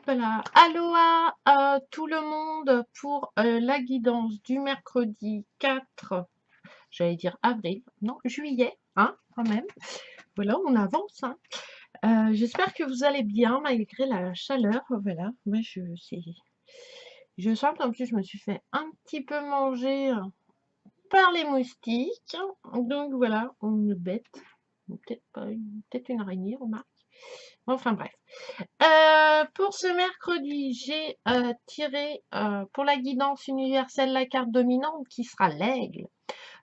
Voilà. Aloha à tout le monde pour la guidance du mercredi 4, j'allais dire avril, non, juillet, hein, quand même. Voilà, on avance, hein. J'espère que vous allez bien malgré la chaleur. Voilà, moi je sens qu'en plus je me suis fait un petit peu manger par les moustiques. Donc voilà, une bête, peut-être pas, peut-être une araignée, remarque. Enfin bref. Pour ce mercredi, j'ai tiré pour la guidance universelle la carte dominante qui sera l'aigle.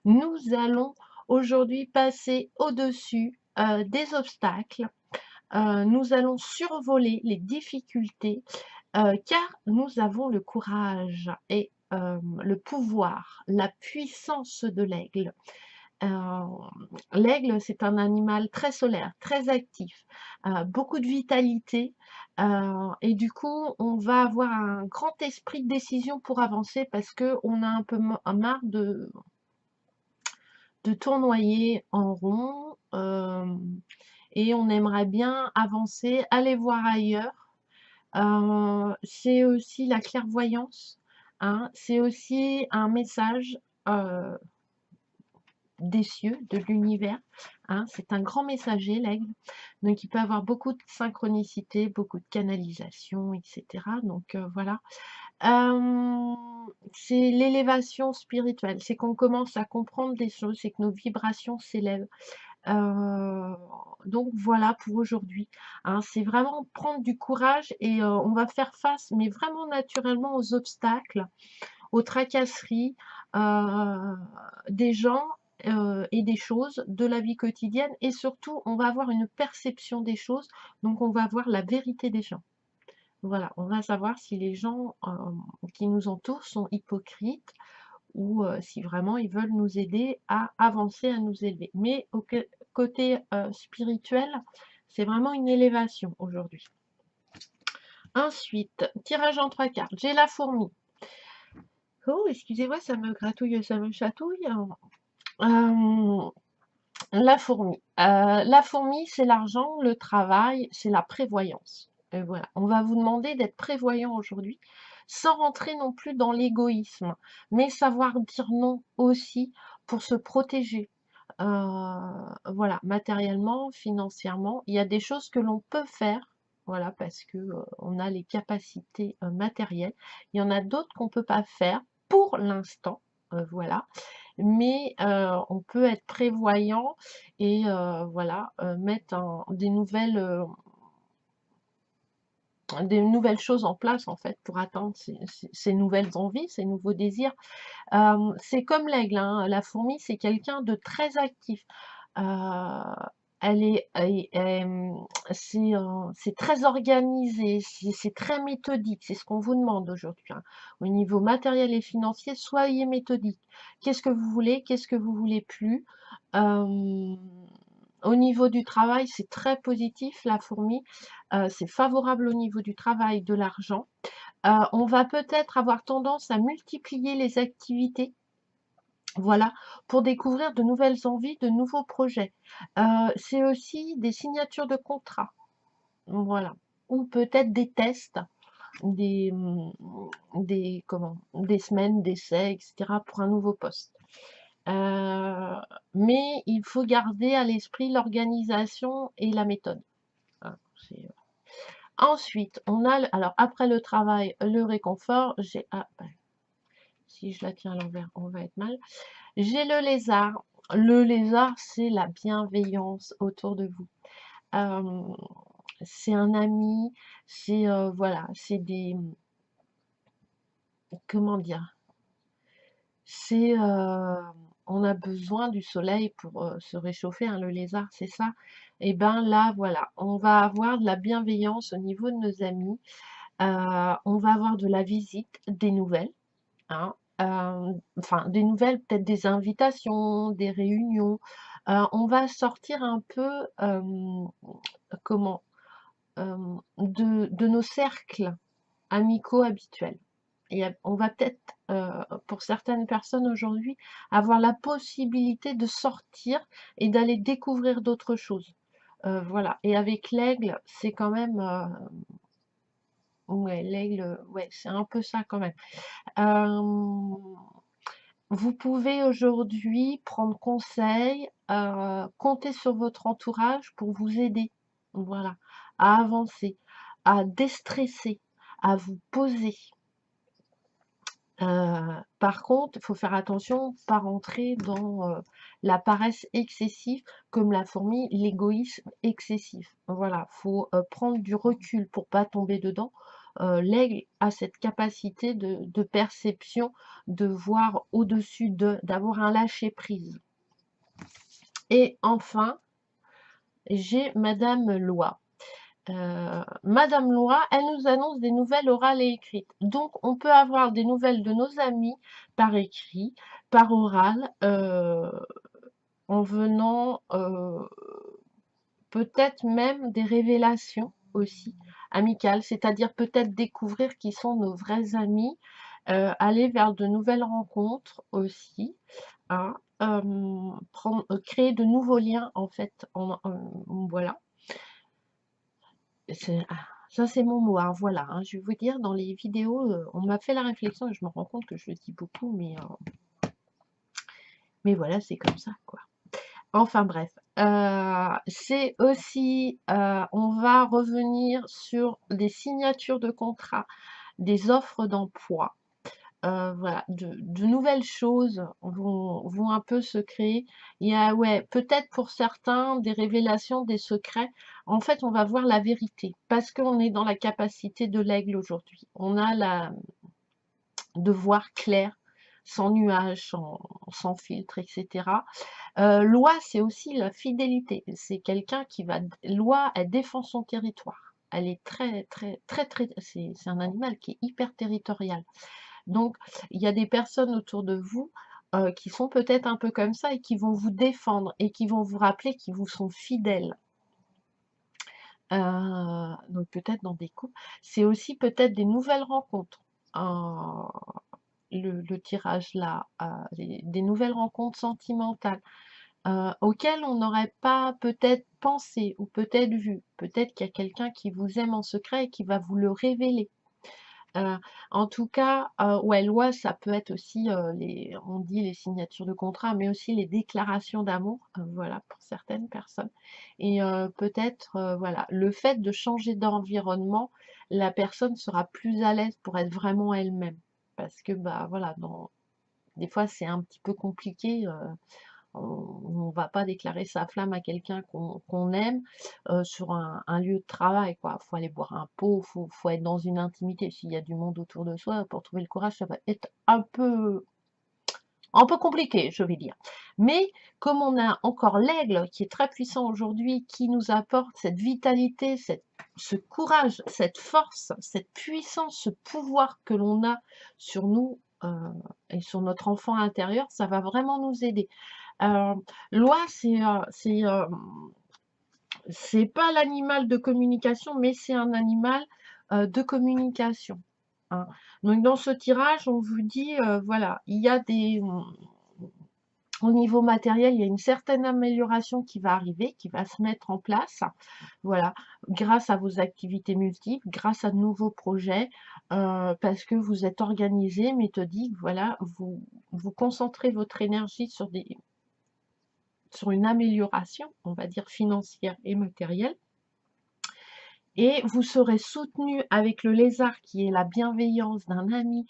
Nous allons aujourd'hui passer au-dessus des obstacles. Nous allons survoler les difficultés car nous avons le courage et le pouvoir, la puissance de l'aigle. Euh, L'aigle, c'est un animal très solaire, très actif, beaucoup de vitalité, et du coup, on va avoir un grand esprit de décision pour avancer parce que on a un peu marre de tournoyer en rond, et on aimerait bien avancer, aller voir ailleurs. C'est aussi la clairvoyance, hein, c'est aussi un message. euh, des cieux, de l'univers, hein. C'est un grand messager, l'aigle. Donc, il peut avoir beaucoup de synchronicité, beaucoup de canalisation, etc. Donc, voilà. Euh, c'est l'élévation spirituelle. C'est qu'on commence à comprendre des choses, c'est que nos vibrations s'élèvent. Euh, donc, voilà pour aujourd'hui, hein. C'est vraiment prendre du courage et on va faire face, mais vraiment naturellement, aux obstacles, aux tracasseries des gens et des choses de la vie quotidienne. Et surtout, on va avoir une perception des choses, donc on va voir la vérité des gens. Voilà, on va savoir si les gens qui nous entourent sont hypocrites ou si vraiment ils veulent nous aider à avancer, à nous élever. Mais au côté spirituel, c'est vraiment une élévation aujourd'hui. Ensuite, tirage en 3 cartes. J'ai la fourmi. Oh, excusez-moi, ça me gratouille, ça me chatouille. Euh, la fourmi. La fourmi, c'est l'argent, le travail, c'est la prévoyance. Et voilà. On va vous demander d'être prévoyant aujourd'hui, sans rentrer non plus dans l'égoïsme, mais savoir dire non aussi pour se protéger. Voilà, matériellement, financièrement, il y a des choses que l'on peut faire. Voilà, parce que on a les capacités matérielles. Il y en a d'autres qu'on ne peut pas faire pour l'instant. Voilà, mais on peut être prévoyant et voilà, mettre des nouvelles choses en place en fait pour atteindre ces nouvelles envies, ces nouveaux désirs. C'est comme l'aigle, hein. La fourmi, c'est quelqu'un de très actif. Euh, c'est très organisé, c'est très méthodique, c'est ce qu'on vous demande aujourd'hui, hein. Au niveau matériel et financier, soyez méthodique. Qu'est-ce que vous voulez, qu'est-ce que vous voulez plus? Euh, Au niveau du travail, c'est très positif, la fourmi. C'est favorable au niveau du travail, de l'argent. On va peut-être avoir tendance à multiplier les activités, voilà, pour découvrir de nouvelles envies, de nouveaux projets. C'est aussi des signatures de contrats, voilà, ou peut-être des tests, des, des semaines d'essai, etc., pour un nouveau poste. Mais il faut garder à l'esprit l'organisation et la méthode, hein. Ensuite, on a, alors après le travail, le réconfort. Si je la tiens à l'envers, on va être mal. J'ai le lézard. Le lézard, c'est la bienveillance autour de vous. Euh, c'est un ami, c'est voilà, c'est des, comment dire, c'est, on a besoin du soleil pour se réchauffer, hein, le lézard, c'est ça. Et ben là, voilà, on va avoir de la bienveillance au niveau de nos amis. On va avoir de la visite, des nouvelles, hein, enfin des nouvelles, peut-être des invitations, des réunions. On va sortir un peu, comment, de nos cercles amicaux habituels. Et on va peut-être, pour certaines personnes aujourd'hui, avoir la possibilité de sortir et d'aller découvrir d'autres choses. Voilà. Et avec l'aigle, c'est quand même, Ouais, l'aigle, ouais, c'est un peu ça quand même. Hem, vous pouvez aujourd'hui prendre conseil, compter sur votre entourage pour vous aider, voilà, à avancer, à déstresser, à vous poser. Par contre, il faut faire attention, pas rentrer dans, la paresse excessive, comme la fourmi, l'égoïsme excessif. Voilà, faut, prendre du recul pour pas tomber dedans. L'aigle a cette capacité de perception, de voir au-dessus d'avoir un lâcher prise. Et enfin, j'ai madame Loi. Madame Loi, elle nous annonce des nouvelles orales et écrites. Donc, on peut avoir des nouvelles de nos amis par écrit, par oral, en venant peut-être même des révélations aussi amicales, c'est-à-dire peut-être découvrir qui sont nos vrais amis, aller vers de nouvelles rencontres aussi, hein, créer de nouveaux liens en fait, voilà. Ça c'est mon mot, hein, voilà, hein. Je vais vous dire, dans les vidéos, on m'a fait la réflexion et je me rends compte que je le dis beaucoup, mais voilà, c'est comme ça, quoi. Enfin bref, c'est aussi, on va revenir sur des signatures de contrats, des offres d'emploi. Voilà, de nouvelles choses vont un peu se créer. Il y a, ouais, peut-être pour certains, des révélations, des secrets. En fait, on va voir la vérité parce qu'on est dans la capacité de l'aigle aujourd'hui. On a la de voir clair, sans nuages, sans filtre, etc. Loi, c'est aussi la fidélité. C'est quelqu'un qui va... Loi, elle défend son territoire. Elle est très... C'est un animal qui est hyper territorial. Donc, il y a des personnes autour de vous qui sont peut-être un peu comme ça et qui vont vous défendre et qui vont vous rappeler qu'ils vous sont fidèles. Donc, peut-être dans des couples. C'est aussi peut-être des nouvelles rencontres. Euh, le tirage là, des nouvelles rencontres sentimentales auxquelles on n'aurait pas peut-être pensé ou peut-être vu. Peut-être qu'il y a quelqu'un qui vous aime en secret et qui va vous le révéler. Heu, en tout cas, ouais, loi, ça peut être aussi, on dit les signatures de contrat, mais aussi les déclarations d'amour, voilà, pour certaines personnes et peut-être, voilà, le fait de changer d'environnement, la personne sera plus à l'aise pour être vraiment elle-même. Parce que, bah, voilà, des fois, c'est un petit peu compliqué, on va pas déclarer sa flamme à quelqu'un qu'on aime sur un lieu de travail, quoi. Faut aller boire un pot, faut être dans une intimité. S'il y a du monde autour de soi, pour trouver le courage, ça va être un peu compliqué, je vais dire. Mais comme on a encore l'aigle qui est très puissant aujourd'hui, qui nous apporte cette vitalité, ce courage, cette force, cette puissance, ce pouvoir que l'on a sur nous et sur notre enfant intérieur, ça va vraiment nous aider. L'oie, c'est pas l'animal de communication, mais c'est un animal de communication, hein. Donc dans ce tirage, on vous dit, voilà, il y a au niveau matériel, il y a une certaine amélioration qui va arriver, qui va se mettre en place, voilà, grâce à vos activités multiples, grâce à de nouveaux projets, parce que vous êtes organisé, méthodique, voilà, vous concentrez votre énergie sur une amélioration, on va dire financière et matérielle. Et vous serez soutenu avec le lézard qui est la bienveillance d'un ami,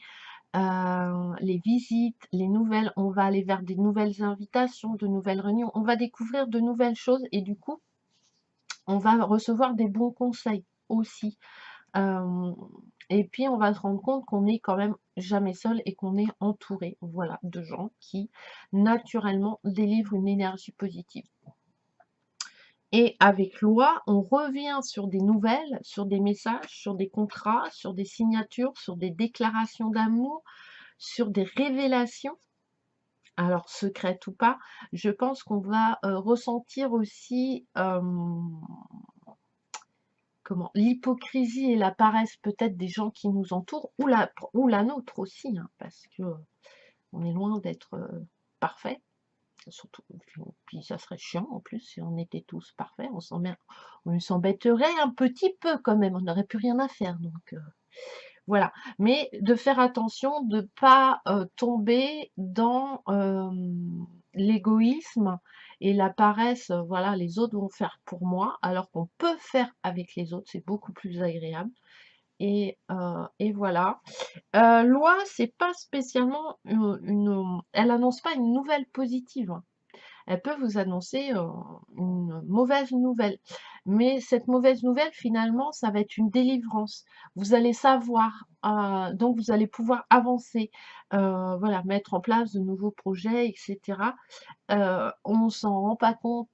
les visites, les nouvelles, on va aller vers des nouvelles invitations, de nouvelles réunions, on va découvrir de nouvelles choses et du coup, on va recevoir des bons conseils aussi. Et puis on va se rendre compte qu'on n'est quand même jamais seul et qu'on est entouré, voilà, de gens qui naturellement délivrent une énergie positive. Et avec loi, on revient sur des nouvelles, sur des messages, sur des contrats, sur des signatures, sur des déclarations d'amour, sur des révélations. Alors, secrètes ou pas, je pense qu'on va ressentir aussi l'hypocrisie et la paresse peut-être des gens qui nous entourent, ou la nôtre aussi, hein, parce que on est loin d'être parfait. Surtout, puis ça serait chiant en plus si on était tous parfaits, on s'embêterait un petit peu quand même, on n'aurait plus rien à faire donc. Voilà, mais de faire attention de pas, tomber dans, l'égoïsme et la paresse, voilà, les autres vont faire pour moi, alors qu'on peut faire avec les autres, c'est beaucoup plus agréable et voilà. Loi, c'est pas spécialement elle annonce pas une nouvelle positive, hein. Elle peut vous annoncer, une mauvaise nouvelle. Mais cette mauvaise nouvelle, finalement, ça va être une délivrance. Vous allez savoir, donc vous allez pouvoir avancer, voilà, mettre en place de nouveaux projets et cetera. On s'en rend pas compte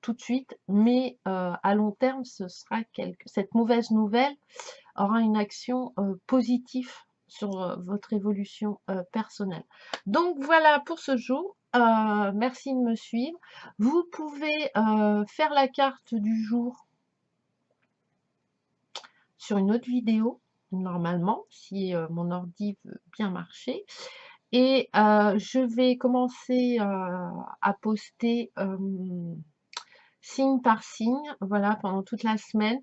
tout de suite, mais à long terme, ce sera cette mauvaise nouvelle aura une action, positive sur, votre évolution, personnelle. Donc voilà pour ce jour, merci de me suivre. Vous pouvez, faire la carte du jour sur une autre vidéo, normalement, si, mon ordi veut bien marcher et je vais commencer, à poster, signe par signe, voilà, pendant toute la semaine.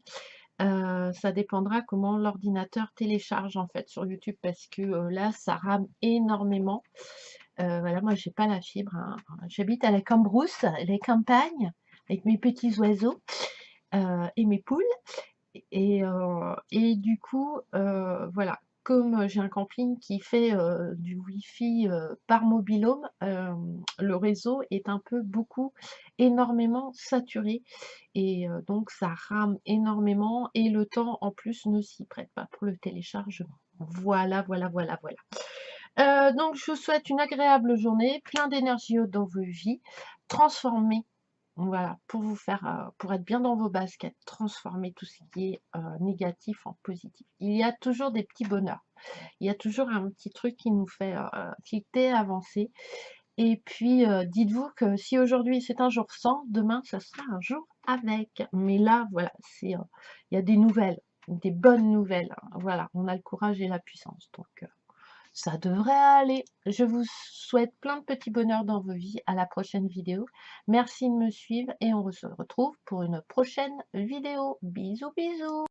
Ça dépendra comment l'ordinateur télécharge en fait sur YouTube parce que, là ça rame énormément. Voilà, moi j'ai pas la fibre, hein. J'habite à la cambrousse, les campagnes, avec mes petits oiseaux, et mes poules et du coup, voilà, comme j'ai un camping qui fait, du wifi, par mobil-home, le réseau est un peu énormément saturé et donc ça rame énormément et le temps en plus ne s'y prête pas pour le téléchargement. Voilà, voilà, voilà, voilà. Donc je vous souhaite une agréable journée, plein d'énergie dans vos vies, transformez, voilà, pour vous faire, pour être bien dans vos baskets, transformer tout ce qui est, négatif en positif. Il y a toujours des petits bonheurs. Il y a toujours un petit truc qui nous fait, tilter, avancer et puis, dites-vous que si aujourd'hui c'est un jour sans, demain ça sera un jour avec. Mais là, voilà, il y a des nouvelles, des bonnes nouvelles, hein. Voilà, on a le courage et la puissance, donc ça devrait aller. Je vous souhaite plein de petits bonheurs dans vos vies. À la prochaine vidéo. Merci de me suivre et on se retrouve pour une prochaine vidéo. Bisous, bisous.